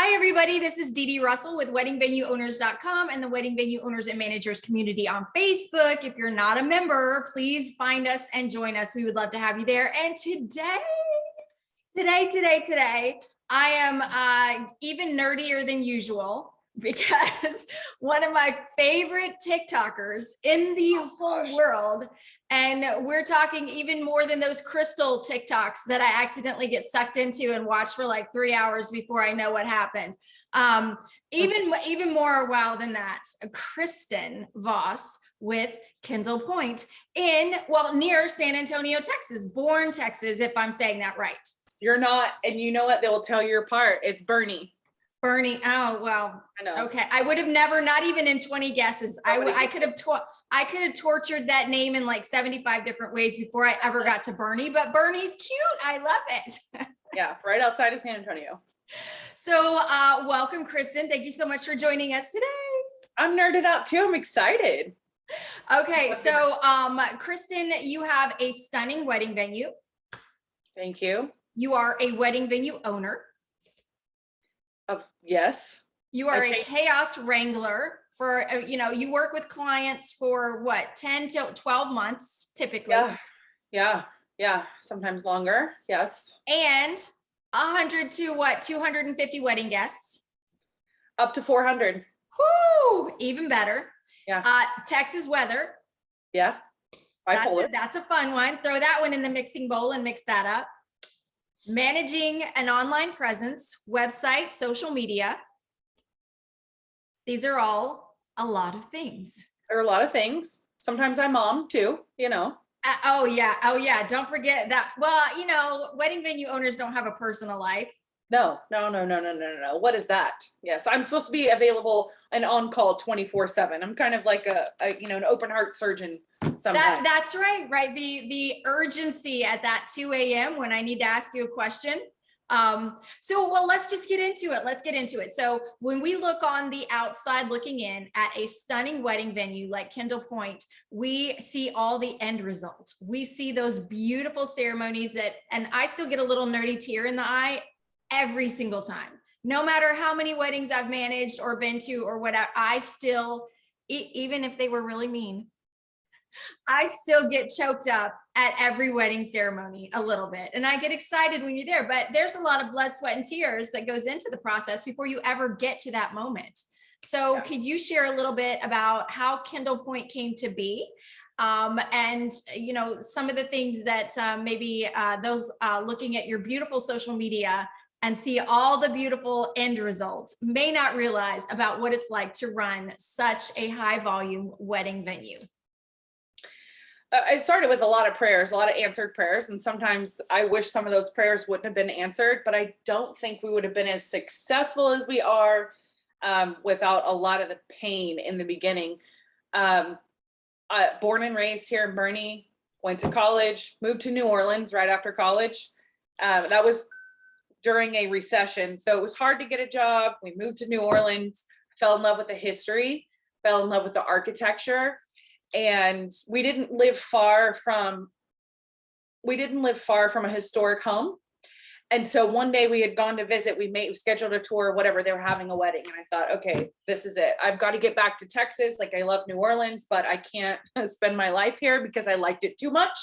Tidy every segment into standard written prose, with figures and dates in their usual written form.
Hi, everybody. This is Dee Dee Russell with WeddingVenueOwners.com and the Wedding Venue Owners and Managers community on Facebook. If you're not a member, please find us and join us. We would love to have you there. And today, I am even nerdier than usual because one of my favorite TikTokers in the whole world, and we're talking even more than those crystal TikToks that I accidentally get sucked into and watch for like 3 hours before I know what happened. Even more wow than that, Kristin Voss with Kendall Point near San Antonio, Texas, Bourne, Texas, if I'm saying that right. You're not, and you know what? They will tell you apart. It's Bernie. Oh, well, I know. Okay. I would have never, not even in 20 guesses. I could have tortured that name in like 75 different ways before I ever got to Bernie, but Bernie's cute. I love it. Yeah. Right outside of San Antonio. So, welcome, Kristin. Thank you so much for joining us today. I'm nerded out too. I'm excited. Okay. So, Kristin, you have a stunning wedding venue. Thank you. You are a wedding venue owner. Yes. You are a chaos wrangler for, you work with clients for what, 10 to 12 months, typically. Yeah. Sometimes longer. Yes. And 100 to 250 wedding guests. Up to 400. Whoo, even better. Yeah. Texas weather. Yeah. That's a fun one. Throw that one in the mixing bowl and mix that up. Managing an online presence, website, social media. These are all a lot of things. There are a lot of things. Sometimes I'm mom too, Oh yeah. Don't forget that. Well, wedding venue owners don't have a personal life. No. What is that? Yes, I'm supposed to be available and on call 24/7. I'm kind of like an open heart surgeon sometimes. That's right. The urgency at that 2 a.m. when I need to ask you a question. Let's just get into it. Let's get into it. So when we look on the outside looking in at a stunning wedding venue like Kendall Point, we see all the end results. We see those beautiful ceremonies and I still get a little nerdy tear in the eye every single time. No matter how many weddings I've managed or been to or whatever, I still, even if they were really mean, I still get choked up at every wedding ceremony a little bit. And I get excited when you're there, but there's a lot of blood, sweat, and tears that goes into the process before you ever get to that moment. So could you share a little bit about how Kendall Point came to be? And some of the things that maybe those looking at your beautiful social media and see all the beautiful end results may not realize about what it's like to run such a high volume wedding venue. I started with a lot of prayers, a lot of answered prayers. And sometimes I wish some of those prayers wouldn't have been answered, but I don't think we would have been as successful as we are without a lot of the pain in the beginning. Born and raised here in Boerne, went to college, moved to New Orleans right after college. That was during a recession. So it was hard to get a job. We moved to New Orleans, fell in love with the history, fell in love with the architecture. And we didn't live far from a historic home. And so one day we had gone to visit, we scheduled a tour, whatever, they were having a wedding. And I thought, okay, this is it. I've got to get back to Texas. Like, I love New Orleans, but I can't spend my life here because I liked it too much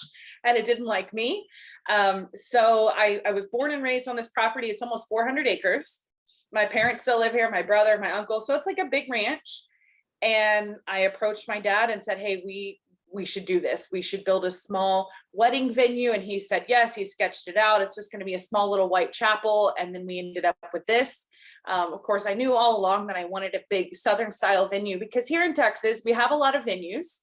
and it didn't like me. So I was born and raised on this property. It's almost 400 acres. My parents still live here, my brother, my uncle. So it's like a big ranch. And I approached my dad and said, hey, we should do this. We should build a small wedding venue. And he said, yes, he sketched it out. It's just going to be a small little white chapel. And then we ended up with this. Of course, I knew all along that I wanted a big Southern style venue because here in Texas, we have a lot of venues,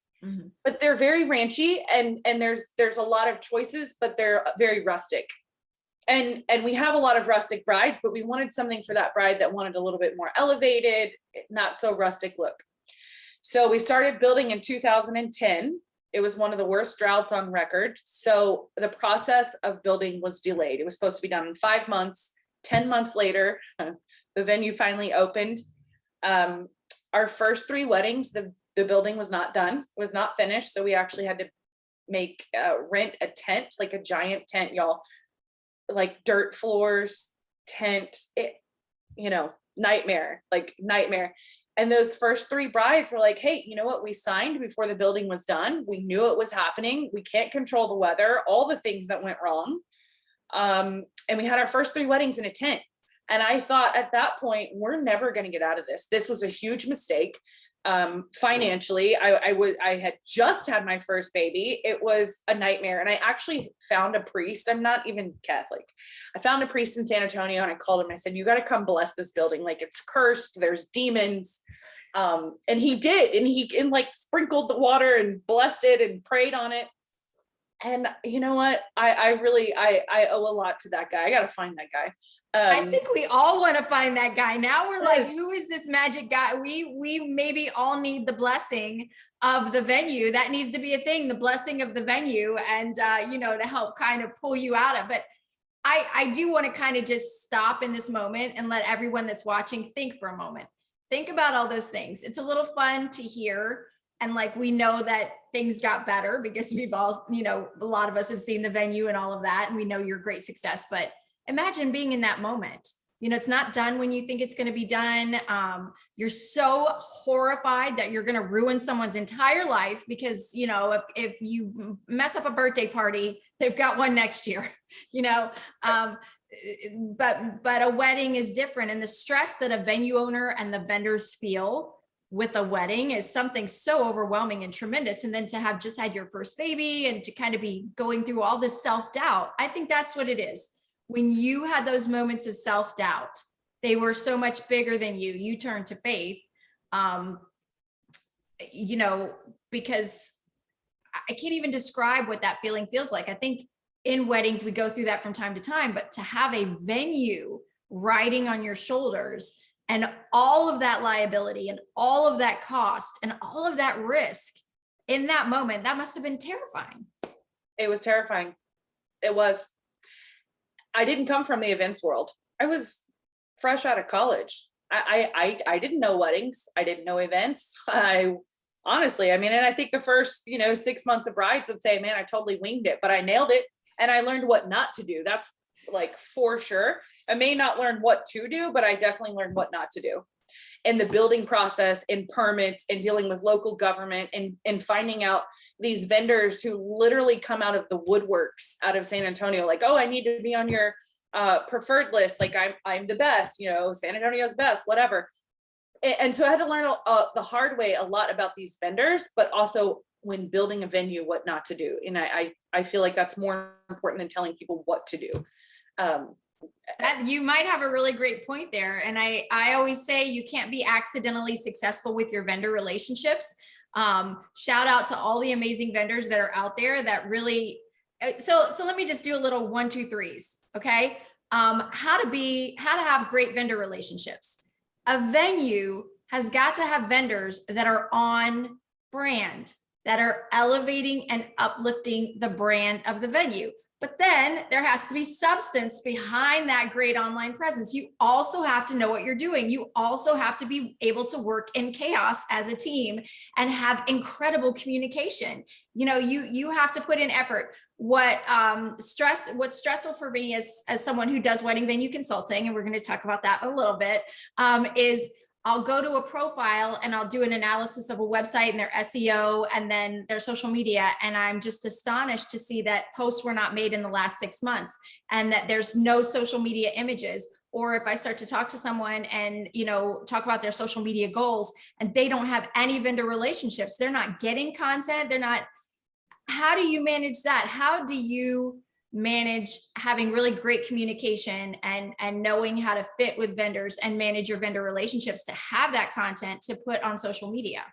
but they're very ranchy and there's a lot of choices, but they're very rustic. And we have a lot of rustic brides, but we wanted something for that bride that wanted a little bit more elevated, not so rustic look. So we started building in 2010. It was one of the worst droughts on record. So the process of building was delayed. It was supposed to be done in 5 months. 10 months later, the venue finally opened. Our first 3 weddings, the building was not done, was not finished. So we actually had to rent a tent, like a giant tent, y'all, like dirt floors, tent, nightmare, like nightmare. And those first 3 brides were like, hey, you know what? We signed before the building was done. We knew it was happening. We can't control the weather, all the things that went wrong. And we had our first 3 weddings in a tent. And I thought at that point, we're never going to get out of this. This was a huge mistake. Financially, I had just had my first baby. It was a nightmare. And I actually found a priest. I'm not even Catholic. I found a priest in San Antonio and I called him. I said, you got to come bless this building. Like, it's cursed. There's demons. And he did. And he like sprinkled the water and blessed it and prayed on it. And you know what? I really owe a lot to that guy. I got to find that guy. I think we all want to find that guy. Now we're like, who is this magic guy? We maybe all need the blessing of the venue. That needs to be a thing, the blessing of the venue, and you know, to help kind of pull you out of. But I do want to kind of just stop in this moment and let everyone that's watching think for a moment. Think about all those things. It's a little fun to hear. And like, we know that things got better because we've all, you know, a lot of us have seen the venue and all of that. And we know your great success, but imagine being in that moment. You know, it's not done when you think it's going to be done. You're so horrified that you're going to ruin someone's entire life because, you know, if you mess up a birthday party, they've got one next year, you know. But a wedding is different. And the stress that a venue owner and the vendors feel with a wedding is something so overwhelming and tremendous. And then to have just had your first baby and to kind of be going through all this self-doubt, I think that's what it is. When you had those moments of self-doubt, they were so much bigger than you. You turned to faith, you know, because I can't even describe what that feeling feels like. I think in weddings, we go through that from time to time, but to have a venue riding on your shoulders and all of that liability and all of that cost and all of that risk in that moment, that must have been terrifying. It was terrifying. It was. I didn't come from the events world. I was fresh out of college. I didn't know weddings. I didn't know events. Honestly, I mean, and I think the first, 6 months of brides would say, man, I totally winged it, but I nailed it. And I learned what not to do. That's like for sure. I may not learn what to do, but I definitely learned what not to do. In the building process, in permits, and dealing with local government, and finding out these vendors who literally come out of the woodworks out of San Antonio, like, oh, I need to be on your preferred list. Like I'm the best, San Antonio's best, whatever. And so I had to learn the hard way a lot about these vendors, but also when building a venue, what not to do. And I feel like that's more important than telling people what to do. That you might have a really great point there. And I always say you can't be accidentally successful with your vendor relationships. Shout out to all the amazing vendors that are out there that really, so let me just do a little 1, 2, 3s. Okay. How to have great vendor relationships. A venue has got to have vendors that are on brand, that are elevating and uplifting the brand of the venue. But then there has to be substance behind that great online presence. You also have to know what you're doing. You also have to be able to work in chaos as a team and have incredible communication. You have to put in effort. What's stressful for me as someone who does wedding venue consulting, and we're going to talk about that a little bit, is I'll go to a profile and I'll do an analysis of a website and their SEO and then their social media. And I'm just astonished to see that posts were not made in the last 6 months and that there's no social media images. Or if I start to talk to someone and, talk about their social media goals and they don't have any vendor relationships, they're not getting content. How do you manage that? How do you manage having really great communication and knowing how to fit with vendors and manage your vendor relationships to have that content to put on social media?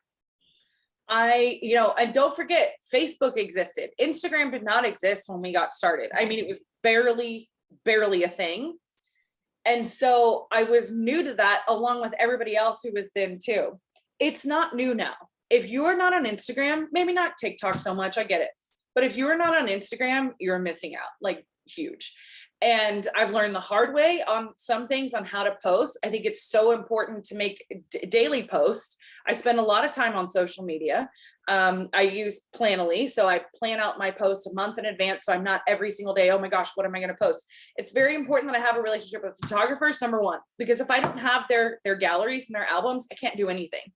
And don't forget, Facebook existed. Instagram did not exist when we got started. I mean, it was barely a thing. And so I was new to that along with everybody else who was then too. It's not new now. If you are not on Instagram, maybe not TikTok so much, I get it. But if you are not on Instagram, you're missing out, like huge. And I've learned the hard way on some things on how to post. I think it's so important to make daily posts. I spend a lot of time on social media. I use Planoly, so I plan out my post a month in advance. So I'm not every single day, oh my gosh, what am I going to post? It's very important that I have a relationship with photographers, number one, because if I don't have their galleries and their albums, I can't do anything.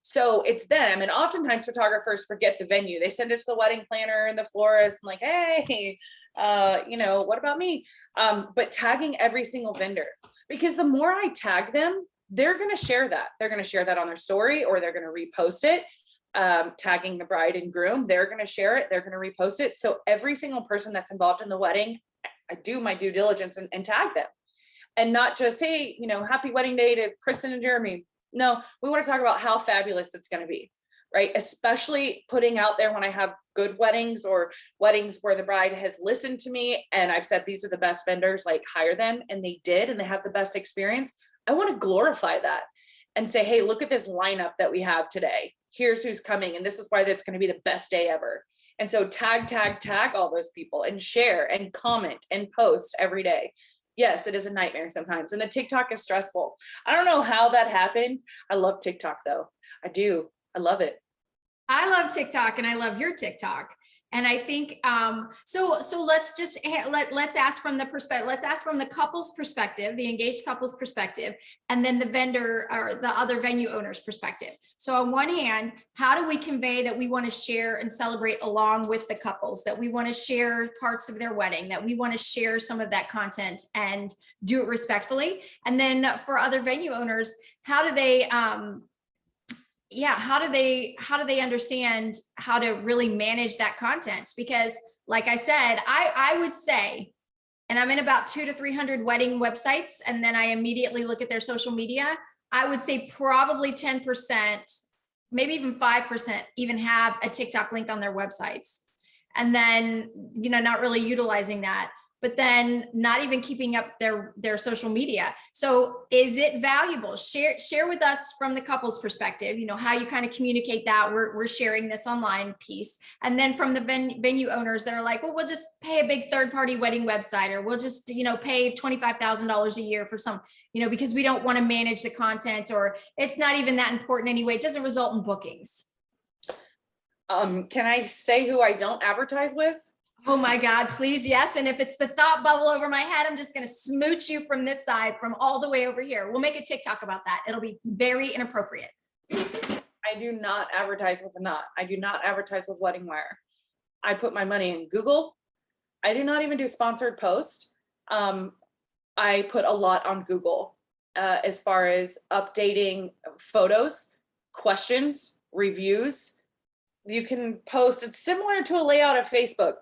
So it's them. And oftentimes photographers forget the venue. They send it to the wedding planner and the florist and like, hey, what about me? But tagging every single vendor, because the more I tag them, they're going to share that. They're going to share that on their story, or they're going to repost it. Tagging the bride and groom, they're going to share it. They're going to repost it. So every single person that's involved in the wedding, I do my due diligence and tag them, and not just, hey, happy wedding day to Kristin and Jeremy. No, we want to talk about how fabulous it's going to be, right? Especially putting out there when I have good weddings or weddings where the bride has listened to me and I've said, these are the best vendors, like hire them. And they did, and they have the best experience. I want to glorify that and say, hey, look at this lineup that we have today. Here's who's coming. And this is why that's going to be the best day ever. And so tag all those people and share and comment and post every day. Yes, it is a nightmare sometimes. And the TikTok is stressful. I don't know how that happened. I love TikTok though. I do. I love it. I love TikTok, and I love your TikTok. And I think, so let's just, let's ask from the perspective, let's ask from the couple's perspective, the engaged couple's perspective, and then the vendor or the other venue owner's perspective. So on one hand, how do we convey that we want to share and celebrate along with the couples, that we want to share parts of their wedding, that we want to share some of that content and do it respectfully? And then for other venue owners, how do they, how do they understand how to really manage that content? Because like I said, I would say, and I'm in about 200 to 300 wedding websites, and then I immediately look at their social media. I would say probably 10%, maybe even 5% even have a TikTok link on their websites. And then, not really utilizing that, but then not even keeping up their social media. So is it valuable? Share with us from the couple's perspective, how you kind of communicate that we're sharing this online piece. And then from the venue owners that are like, well, we'll just pay a big third-party wedding website, or we'll just, pay $25,000 a year for some, because we don't want to manage the content, or it's not even that important anyway. It doesn't result in bookings. Can I say who I don't advertise with? Oh my God, please. Yes. And if it's the thought bubble over my head, I'm just going to smooch you from this side, from all the way over here. We'll make a TikTok about that. It'll be very inappropriate. I do not advertise with a knot. I do not advertise with WeddingWire. I put my money in Google. I do not even do sponsored posts. I put a lot on Google as far as updating photos, questions, reviews. You can post. It's similar to a layout of Facebook.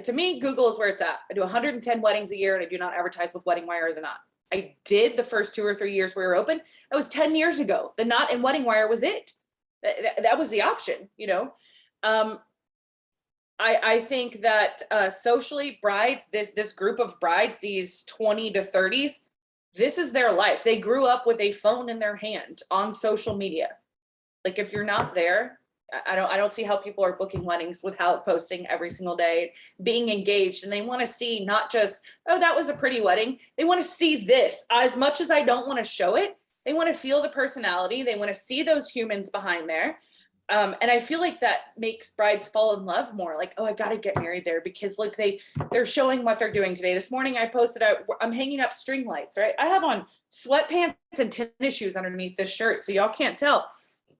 To me, Google is where it's at. I do 110 weddings a year, and I do not advertise with WeddingWire or the Knot. I did the first 2 or 3 years we were open. That was 10 years ago. The Knot and WeddingWire was it. That was the option, I think that socially, brides, this group of brides, these 20 to 30s, this is their life. They grew up with a phone in their hand on social media. Like, if you're not there, I don't see how people are booking weddings without posting every single day, being engaged. And they want to see not just, oh, that was a pretty wedding. They want to see this. As much as I don't want to show it, they want to feel the personality. They want to see those humans behind there. And I feel like that makes brides fall in love more. Like, oh, I got to get married there because look, they're showing what they're doing today. This morning I posted I'm hanging up string lights, right? I have on sweatpants and tennis shoes underneath this shirt, so y'all can't tell.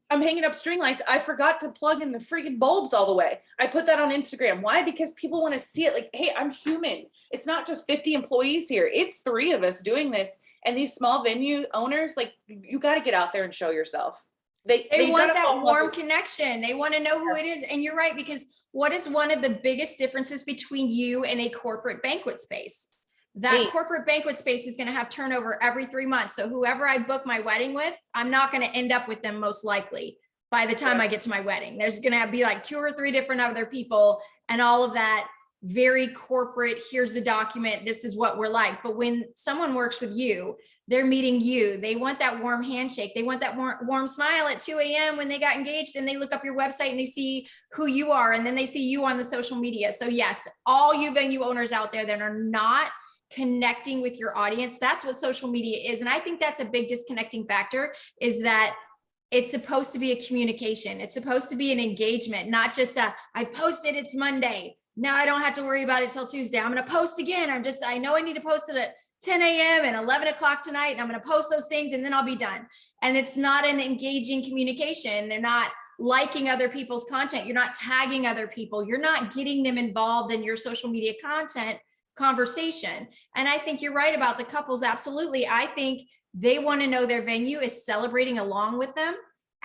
I'm hanging up string lights. I forgot to plug in the freaking bulbs all the way. I put that on Instagram. Why? Because people want to see it. Like, hey, I'm human. It's not just 50 employees here. It's 3 of us doing this. And these small venue owners, like, you got to get out there and show yourself. They want that warm connection. They want to know who it is. And you're right, because what is one of the biggest differences between you and a corporate banquet space? That corporate banquet space is going to have turnover every 3 months. So whoever I book my wedding with, I'm not going to end up with them most likely by the time I get to my wedding. There's going to be like 2 or 3 different other people, and all of that very corporate. Here's the document. This is what we're like. But when someone works with you, they're meeting you. They want that warm handshake. They want that warm smile at 2 a.m. when they got engaged, and they look up your website and they see who you are, and then they see you on the social media. So yes, all you venue owners out there that are not connecting with your audience. That's what social media is. And I think that's a big disconnecting factor, is that it's supposed to be a communication. It's supposed to be an engagement, not just I posted, it's Monday. Now I don't have to worry about it till Tuesday. I'm going to post again. I know I need to post it at 10 a.m. and 11 o'clock tonight. And I'm going to post those things and then I'll be done. And it's not an engaging communication. They're not liking other people's content. You're not tagging other people. You're not getting them involved in your social media content conversation. And I think you're right about the couples. Absolutely. I think they want to know their venue is celebrating along with them,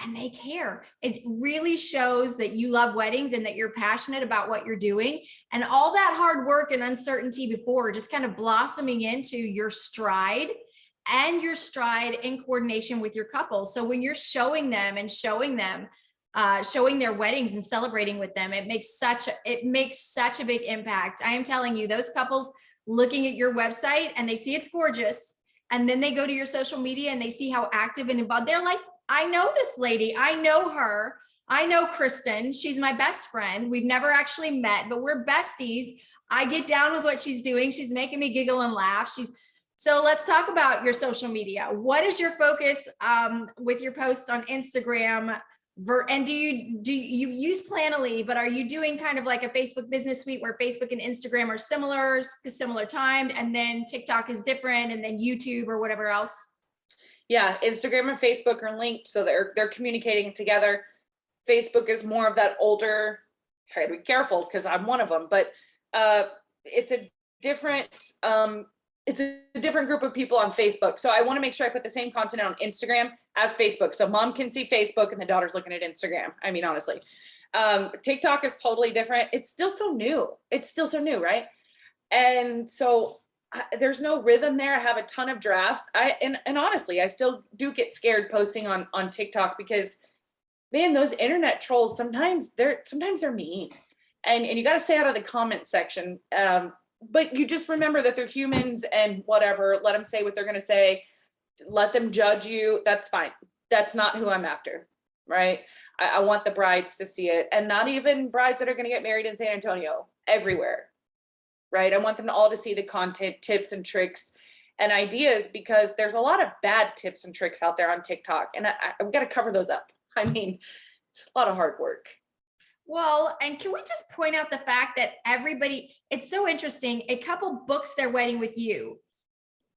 and they care. It really shows that you love weddings and that you're passionate about what you're doing, and all that hard work and uncertainty before just kind of blossoming into your stride, and your stride in coordination with your couple. So when you're showing them and showing their weddings and celebrating with them, it makes such a big impact. I am telling you, those couples looking at your website and they see it's gorgeous, and then they go to your social media and they see how active and involved, they're like, I know this lady, I know her, I know Kristin, she's my best friend. We've never actually met, but we're besties. I get down with what she's doing. She's making me giggle and laugh. So let's talk about your social media. What is your focus with your posts on Instagram? And do you use Planoly, but are you doing kind of like a Facebook business suite where Facebook and Instagram are similar timed, and then TikTok is different, and then YouTube or whatever else? Yeah, Instagram and Facebook are linked, so they're communicating together. Facebook is more of that older, try to be careful because I'm one of them, but it's a different group of people on Facebook. So I want to make sure I put the same content on Instagram as Facebook, so mom can see Facebook and the daughter's looking at Instagram. I mean, honestly, TikTok is totally different. It's still so new, right? And so there's no rhythm there. I have a ton of drafts. And honestly, I still do get scared posting on TikTok because, man, those internet trolls, sometimes they're mean, and you got to stay out of the comment section. But you just remember that they're humans, and whatever, let them say what they're going to say. Let them judge you. That's fine. That's not who I'm after, right? I want the brides to see it, and not even brides that are going to get married in San Antonio, everywhere, right? I want them all to see the content, tips and tricks and ideas, because there's a lot of bad tips and tricks out there on TikTok, and I've got to cover those up. I mean, it's a lot of hard work. Well, and can we just point out the fact that it's so interesting. A couple books their wedding with you,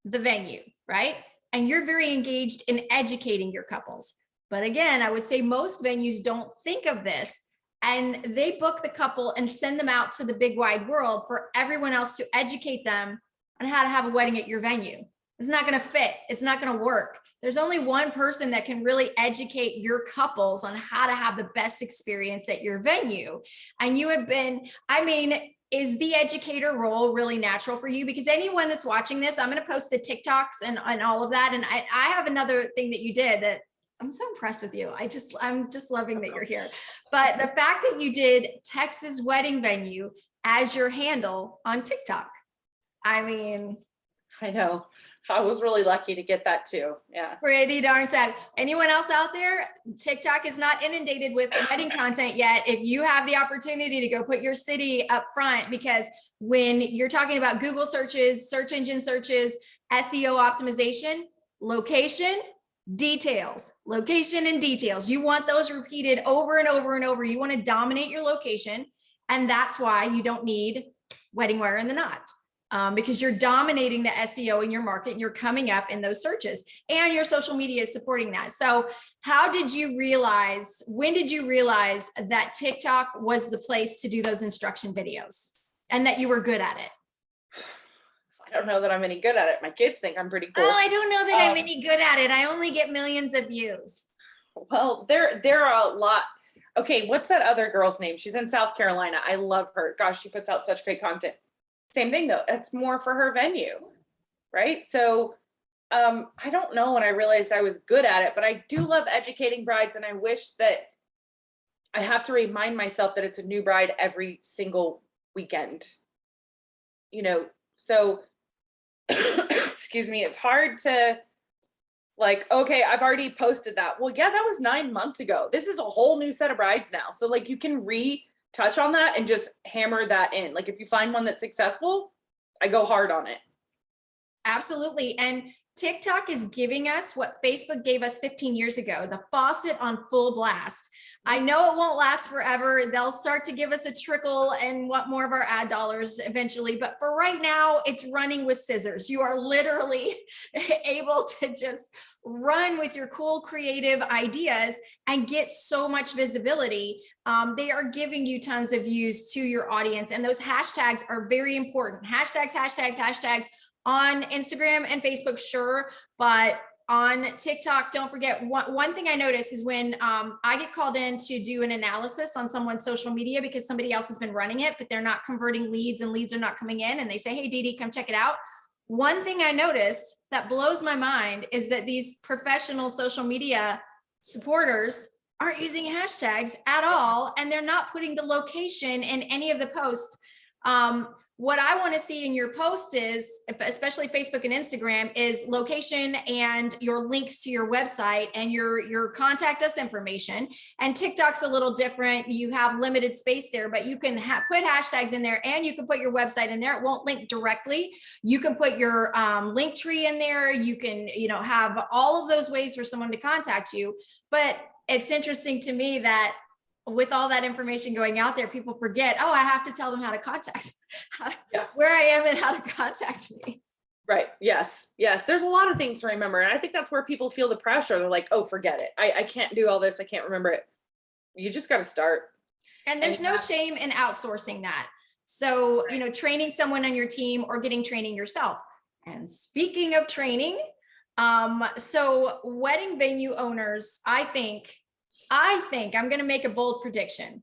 the venue, right? And you're very engaged in educating your couples. But again, I would say most venues don't think of this, and they book the couple and send them out to the big wide world for everyone else to educate them on how to have a wedding at your venue. It's not going to fit. It's not going to work. There's only one person that can really educate your couples on how to have the best experience at your venue. And you have been, is the educator role really natural for you? Because anyone that's watching this, I'm going to post the TikToks and all of that. And I have another thing that you did that I'm so impressed with you. I'm just loving that you're here. But the fact that you did Texas wedding venue as your handle on TikTok. I know. I was really lucky to get that too. Yeah. Pretty darn sad. Anyone else out there? TikTok is not inundated with wedding content yet. If you have the opportunity to go put your city up front, because when you're talking about Google searches, search engine searches, SEO optimization, location and details, you want those repeated over and over and over. You want to dominate your location. And that's why you don't need wedding wear in the knot. Because you're dominating the SEO in your market, and you're coming up in those searches, and your social media is supporting that. So when did you realize that TikTok was the place to do those instruction videos and that you were good at it? I don't know that I'm any good at it. My kids think I'm pretty cool. Oh, I don't know that I'm any good at it. I only get millions of views. Well, there are a lot. Okay, what's that other girl's name? She's in South Carolina. I love her. Gosh, she puts out such great content. Same thing though, it's more for her venue, right? So I don't know when I realized I was good at it, but I do love educating brides, and I wish that I have to remind myself that it's a new bride every single weekend, so excuse me, it's hard to like, okay, I've already posted that. Well, yeah, that was 9 months ago. This is a whole new set of brides now. So like you can touch on that and just hammer that in. Like if you find one that's successful, I go hard on it. Absolutely. And TikTok is giving us what Facebook gave us 15 years ago, the faucet on full blast. I know it won't last forever. They'll start to give us a trickle and want more of our ad dollars eventually. But for right now, it's running with scissors. You are literally able to just run with your cool creative ideas and get so much visibility. They are giving you tons of views to your audience. And those hashtags are very important. Hashtags on Instagram and Facebook, sure. But on TikTok, don't forget, one thing I notice is when I get called in to do an analysis on someone's social media because somebody else has been running it, but they're not converting leads and leads are not coming in, and they say, hey, Dee Dee, come check it out. One thing I notice that blows my mind is that these professional social media supporters aren't using hashtags at all, and they're not putting the location in any of the posts. What I want to see in your post is, especially Facebook and Instagram, is location and your links to your website and your contact us information. And TikTok's a little different. You have limited space there, but you can put hashtags in there, and you can put your website in there. It won't link directly. You can put your link tree in there. You can, have all of those ways for someone to contact you. But it's interesting to me that with all that information going out there, people forget, oh, I have to tell them how to contact, where I am and how to contact me. Right. Yes. There's a lot of things to remember. And I think that's where people feel the pressure. They're like, oh, forget it. I can't do all this. I can't remember it. You just got to start. And there's no shame in outsourcing that. So, training someone on your team or getting training yourself. And speaking of training, so wedding venue owners, I think I'm going to make a bold prediction,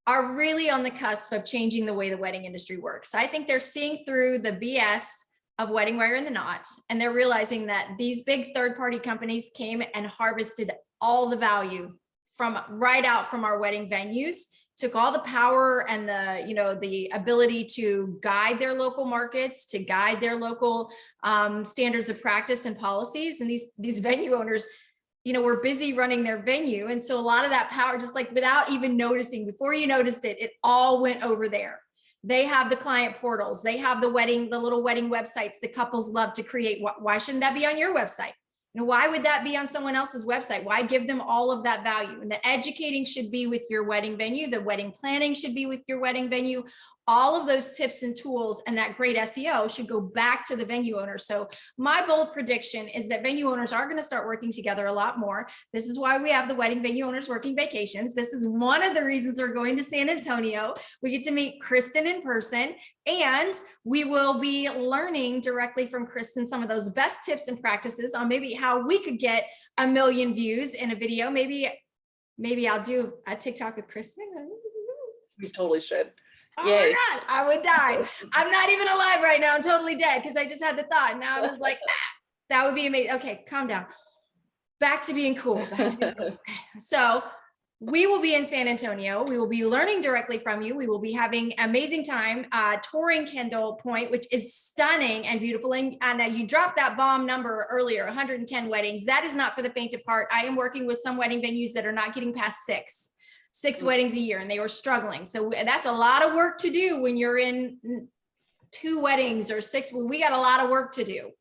are really on the cusp of changing the way the wedding industry works. I think they're seeing through the BS of wedding wire in the knot, and they're realizing that these big third-party companies came and harvested all the value from right out from our wedding venues, took all the power and the ability to guide their local markets, to guide their local standards of practice and policies. And these venue owners, we're busy running their venue. And so a lot of that power, just like without even noticing, before you noticed it, it all went over there. They have the client portals. They have the little wedding websites the couples love to create. Why shouldn't that be on your website? Why would that be on someone else's website? Why give them all of that value? And the educating should be with your wedding venue. The wedding planning should be with your wedding venue. All of those tips and tools and that great SEO should go back to the venue owner. So my bold prediction is that venue owners are going to start working together a lot more. This is why we have the wedding venue owners working vacations. This is one of the reasons we're going to San Antonio. We get to meet Kristin in person, and we will be learning directly from Kristin some of those best tips and practices on maybe how we could get 1 million views in a video. Maybe I'll do a TikTok with Kristin. We totally should. Oh my God, I would die. I'm not even alive right now. I'm totally dead because I just had the thought. And now I was like, that would be amazing. Okay, calm down. Back to being cool. Okay. So we will be in San Antonio. We will be learning directly from you. We will be having an amazing time touring Kendall Point, which is stunning and beautiful. And you dropped that bomb number earlier, 110 weddings. That is not for the faint of heart. I am working with some wedding venues that are not getting past six weddings a year, and they were struggling. So that's a lot of work to do when you're in 2 weddings or 6. We got a lot of work to do.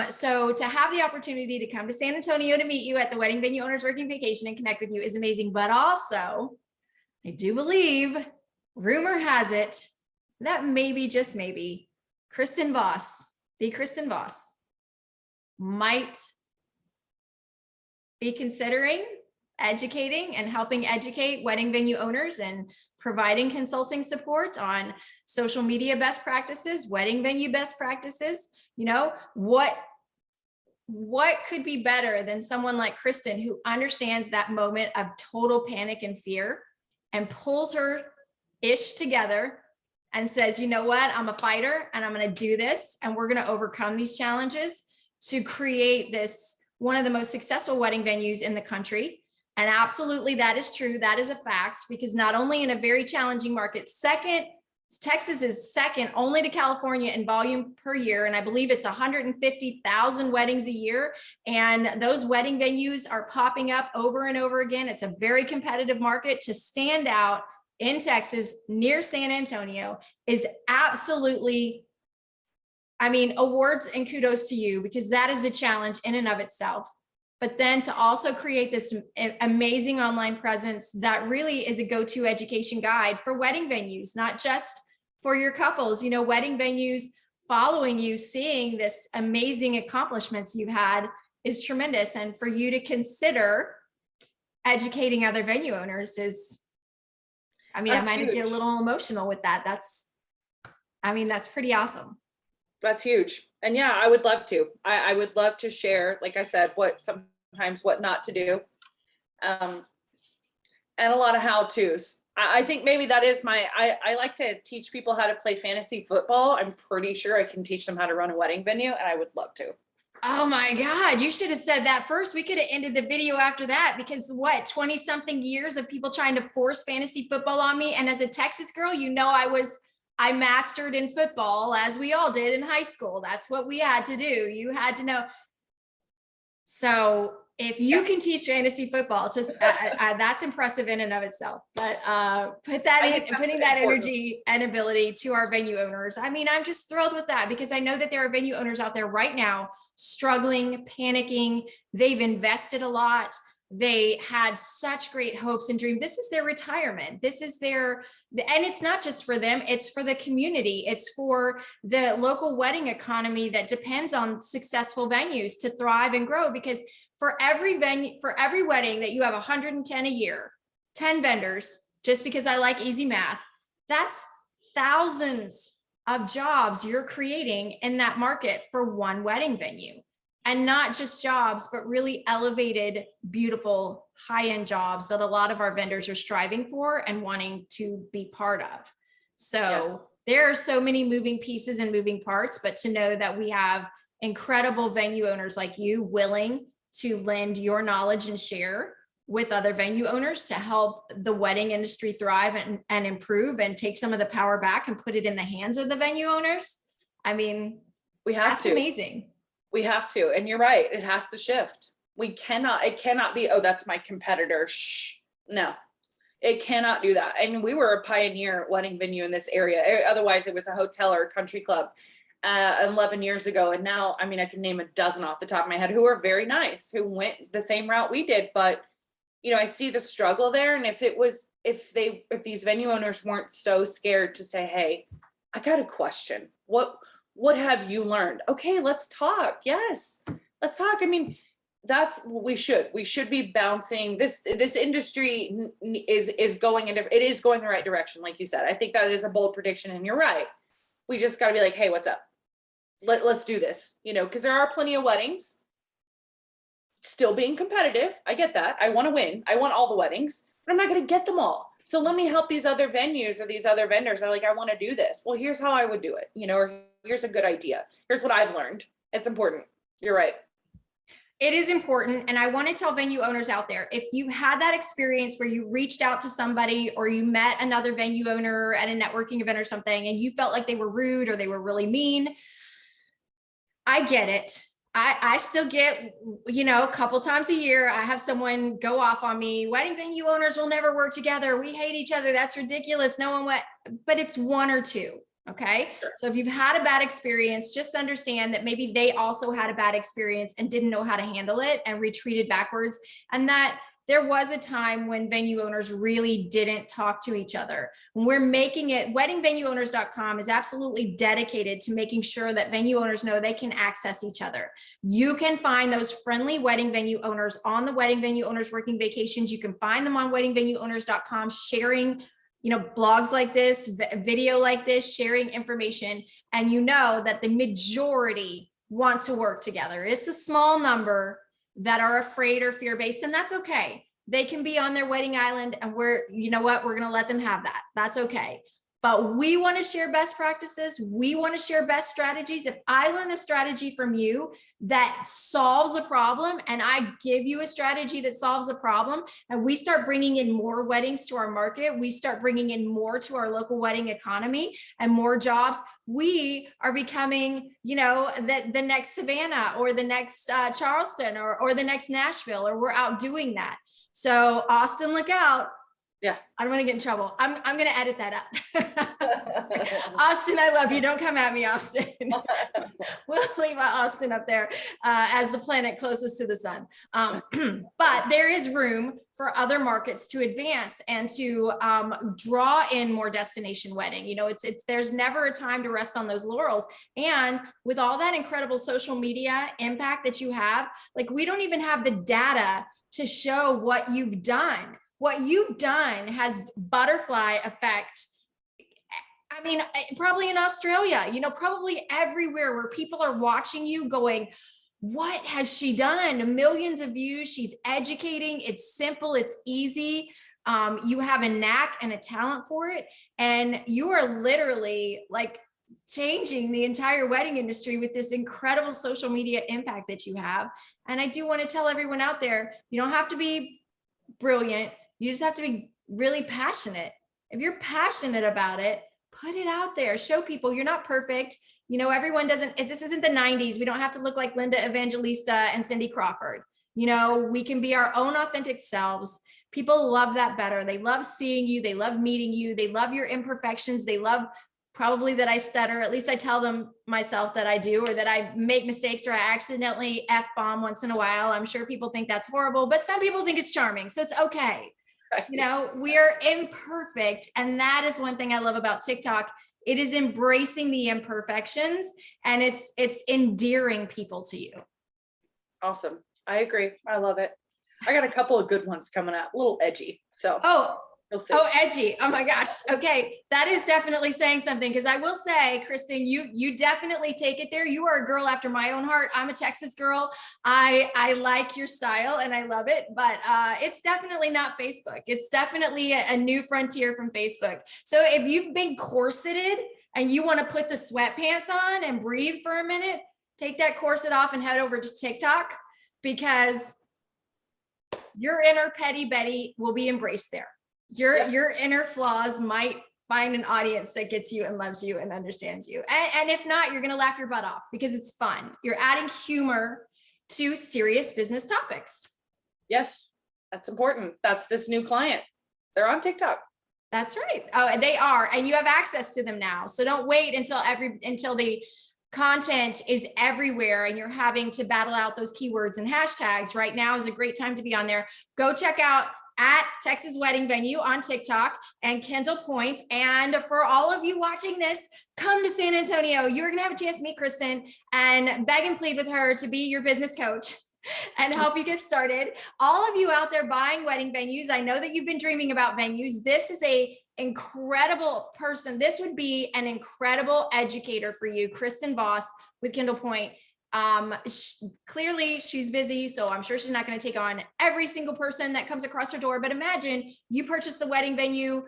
So to have the opportunity to come to San Antonio to meet you at the Wedding Venue Owners Working Vacation and connect with you is amazing. But also, I do believe, rumor has it, that maybe, just maybe, Kristin Voss, the Kristin Voss, might be considering educating and helping educate wedding venue owners and providing consulting support on social media best practices, wedding venue best practices. What could be better than someone like Kristin, who understands that moment of total panic and fear and pulls her ish together and says, you know what, I'm a fighter and I'm going to do this. And we're going to overcome these challenges to create this, one of the most successful wedding venues in the country. And absolutely, that is true. That is a fact, because not only in a very challenging market, Texas is second only to California in volume per year. And I believe it's 150,000 weddings a year. And those wedding venues are popping up over and over again. It's a very competitive market. To stand out in Texas near San Antonio is absolutely I mean, awards and kudos to you, because that is a challenge in and of itself. But then to also create this amazing online presence that really is a go-to education guide for wedding venues, not just for your couples, you know, wedding venues following you, seeing this amazing accomplishments you've had is tremendous. And for you to consider educating other venue owners is, I mean, That's I might huge. get a little emotional with that. That's pretty awesome. That's huge. And yeah, I would love to. I would love to share, like I said, sometimes what not to do. And a lot of how-tos. I think maybe that is I like to teach people how to play fantasy football. I'm pretty sure I can teach them how to run a wedding venue, and I would love to. Oh my God, you should have said that first. We could have ended the video after that, because 20 something years of people trying to force fantasy football on me. And as a Texas girl, you know, I mastered in football, as we all did in high school. That's what we had to do. You had to know. So if you can teach fantasy football, that's impressive in and of itself. But putting that energy and ability to our venue owners. I mean, I'm just thrilled with that, because I know that there are venue owners out there right now struggling, panicking. They've invested a lot. They had such great hopes and dreams. This is their retirement. This is and it's not just for them, it's for the community. It's for the local wedding economy that depends on successful venues to thrive and grow. Because for every wedding that you have 110 a year, 10 vendors, just because I like easy math, that's thousands of jobs you're creating in that market for one wedding venue. And not just jobs, but really elevated, beautiful, high-end jobs that a lot of our vendors are striving for and wanting to be part of. So there are so many moving pieces and moving parts, but to know that we have incredible venue owners like you willing to lend your knowledge and share with other venue owners to help the wedding industry thrive and improve and take some of the power back and put it in the hands of the venue owners. I mean, that's amazing. We have to. And you're right. It has to shift. It cannot be, oh, that's my competitor. Shh. No, it cannot do that. And we were a pioneer wedding venue in this area. Otherwise it was a hotel or a country club 11 years ago. And now, I mean, I can name a dozen off the top of my head who are very nice, who went the same route we did. But, you know, I see the struggle there. And if these venue owners weren't so scared to say, hey, I got a question. What have you learned? Okay, let's talk. Yes, let's talk. I mean, that's what we should be bouncing. This industry is going the right direction. Like you said, I think that is a bold prediction, and you're right. We just got to be like, hey, what's up? Let's do this, you know, because there are plenty of weddings still being competitive. I get that. I want to win. I want all the weddings, but I'm not going to get them all. So let me help these other venues or these other vendors. Are like, I want to do this. Well, here's how I would do it, you know, or here's a good idea. Here's what I've learned. It's important. You're right. It is important. And I want to tell venue owners out there, if you had that experience where you reached out to somebody or you met another venue owner at a networking event or something, and you felt like they were rude or they were really mean, I get it. I still get, you know, a couple times a year, I have someone go off on me. Wedding venue owners will never work together. We hate each other. That's ridiculous. But it's one or two. Okay. Sure. So if you've had a bad experience, just understand that maybe they also had a bad experience and didn't know how to handle it and retreated backwards. And that there was a time when venue owners really didn't talk to each other. When we're making it, weddingvenueowners.com is absolutely dedicated to making sure that venue owners know they can access each other. You can find those friendly wedding venue owners on the Wedding Venue Owners Working Vacations. You can find them on weddingvenueowners.com sharing, you know, blogs like this, video like this, sharing information. And you know that the majority want to work together. It's a small number that are afraid or fear-based, and that's okay. They can be on their wedding island, and you know what, we're going to let them have that. That's okay. But we want to share best practices. We want to share best strategies. If I learn a strategy from you that solves a problem, and I give you a strategy that solves a problem, and we start bringing in more weddings to our market, we start bringing in more to our local wedding economy and more jobs, we are becoming, you know, the next Savannah or the next Charleston or the next Nashville, or we're out doing that. So Austin, look out. I don't want to get in trouble. I'm going to edit that up. Austin, I love you. Don't come at me, Austin. We'll leave Austin up there as the planet closest to the sun. But there is room for other markets to advance and to draw in more destination wedding. You know, there's never a time to rest on those laurels. And with all that incredible social media impact that you have, like, we don't even have the data to show what you've done. What you've done has butterfly effect. I mean, probably in Australia, you know, probably everywhere where people are watching you going, what has she done? Millions of views. She's educating. It's simple. It's easy. You have a knack and a talent for it. And you are literally like changing the entire wedding industry with this incredible social media impact that you have. And I do want to tell everyone out there, you don't have to be brilliant. You just have to be really passionate. If you're passionate about it, put it out there, show people you're not perfect. You know, everyone doesn't, if this isn't the 90s, we don't have to look like Linda Evangelista and Cindy Crawford. You know, we can be our own authentic selves. People love that better. They love seeing you. They love meeting you. They love your imperfections. They love probably that I stutter. At least I tell them myself that I do, or that I make mistakes, or I accidentally F-bomb once in a while. I'm sure people think that's horrible, but some people think it's charming. So it's okay. Right. You know, we are imperfect. And that is one thing I love about TikTok. It is embracing the imperfections, and it's endearing people to you. Awesome. I agree. I love it. I got a couple of good ones coming up, a little edgy. So edgy. Oh my gosh. Okay. That is definitely saying something, because I will say, Kristin, you definitely take it there. You are a girl after my own heart. I'm a Texas girl. I like your style and I love it, but it's definitely not Facebook. It's definitely a new frontier from Facebook. So if you've been corseted and you want to put the sweatpants on and breathe for a minute, take that corset off and head over to TikTok, because your inner petty Betty will be embraced there. Your inner flaws might find an audience that gets you and loves you and understands you. And if not, you're going to laugh your butt off because it's fun. You're adding humor to serious business topics. Yes, that's important. That's this new client. They're on TikTok. That's right. Oh, they are. And you have access to them now. So don't wait until the content is everywhere and you're having to battle out those keywords and hashtags. Right now is a great time to be on there. Go check out at Texas Wedding Venue on TikTok and Kendall Point. And for all of you watching this, come to San Antonio. You're going to have a chance to meet Kristin and beg and plead with her to be your business coach and help you get started. All of you out there buying wedding venues, I know that you've been dreaming about venues. This is a incredible person. This would be an incredible educator for you, Kristin Voss with Kendall Point. Clearly she's busy, so I'm sure she's not going to take on every single person that comes across her door. But imagine you purchased a wedding venue.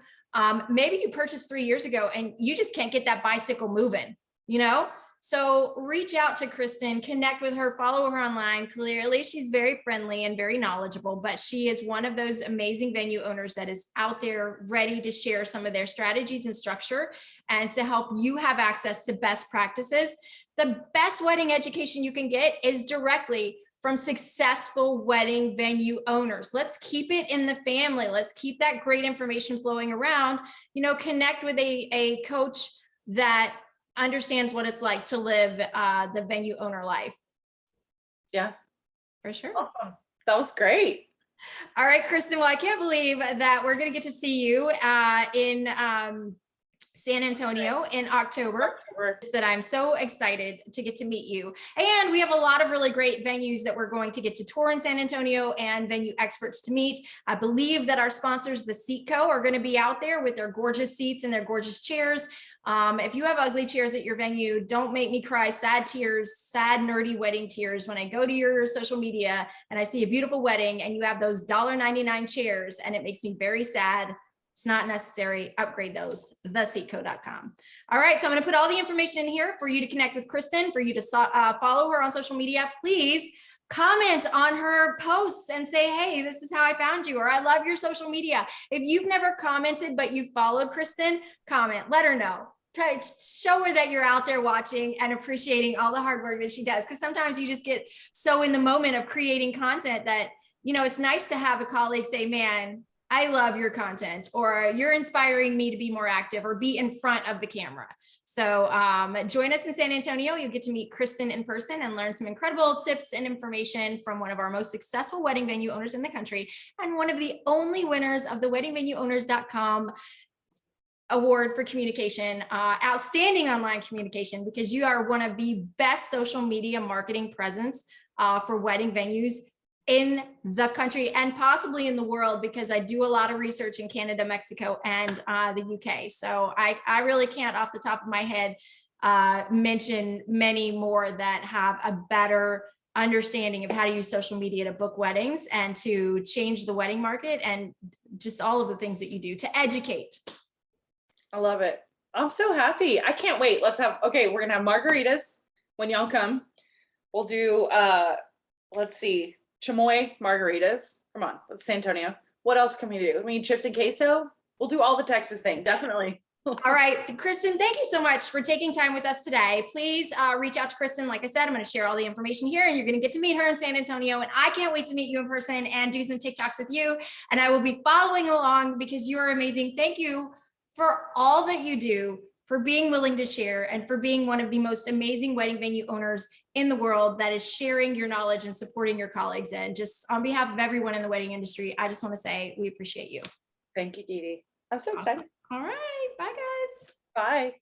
Maybe you purchased 3 years ago and you just can't get that bicycle moving, you know? So reach out to Kristin, connect with her, follow her online. Clearly she's very friendly and very knowledgeable, but she is one of those amazing venue owners that is out there ready to share some of their strategies and structure and to help you have access to best practices. The best wedding education you can get is directly from successful wedding venue owners. Let's keep it in the family. Let's keep that great information flowing around. You know, connect with a coach that understands what it's like to live the venue owner life. Yeah, for sure. Awesome. That was great. All right, Kristin. Well, I can't believe that we're going to get to see you in San Antonio in October. That I'm so excited to get to meet you. And we have a lot of really great venues that we're going to get to tour in San Antonio and venue experts to meet. I believe that our sponsors, the Seat Co, are going to be out there with their gorgeous seats and their gorgeous chairs. If you have ugly chairs at your venue, don't make me cry sad tears, sad, nerdy wedding tears when I go to your social media and I see a beautiful wedding and you have those $1.99 chairs and it makes me very sad. It's not necessary. Upgrade those, theseatco.com. All right, so I'm going to put all the information in here for you to connect with Kristin, for you to follow her on social media. Please comment on her posts and say, hey, this is how I found you, or I love your social media. If you've never commented, but you followed Kristin, comment, let her know. Show her that you're out there watching and appreciating all the hard work that she does. Because sometimes you just get so in the moment of creating content that, you know, it's nice to have a colleague say, man, I love your content, or you're inspiring me to be more active or be in front of the camera. So join us in San Antonio. You'll get to meet Kristin in person and learn some incredible tips and information from one of our most successful wedding venue owners in the country, and one of the only winners of the weddingvenueowners.com award for communication, outstanding online communication, because you are one of the best social media marketing presence for wedding venues in the country and possibly in the world, because I do a lot of research in Canada, Mexico, and the UK. So I really can't off the top of my head mention many more that have a better understanding of how to use social media to book weddings and to change the wedding market, and just all of the things that you do to educate. I love it. I'm so happy. I can't wait. Okay, we're gonna have margaritas when y'all come. We'll do let's see, chamoy margaritas. Come on, that's San Antonio. What else can we do? I mean, chips and queso. We'll do all the Texas thing, definitely. All right, Kristin, thank you so much for taking time with us today. Please reach out to Kristin. Like I said, I'm going to share all the information here, and you're going to get to meet her in San Antonio. And I can't wait to meet you in person and do some TikToks with you. And I will be following along because you are amazing. Thank you for all that you do, for being willing to share, and for being one of the most amazing wedding venue owners in the world that is sharing your knowledge and supporting your colleagues. And just on behalf of everyone in the wedding industry, I just want to say we appreciate you. Thank you, Dee Dee. I'm so Awesome. excited. All right. Bye, guys. Bye.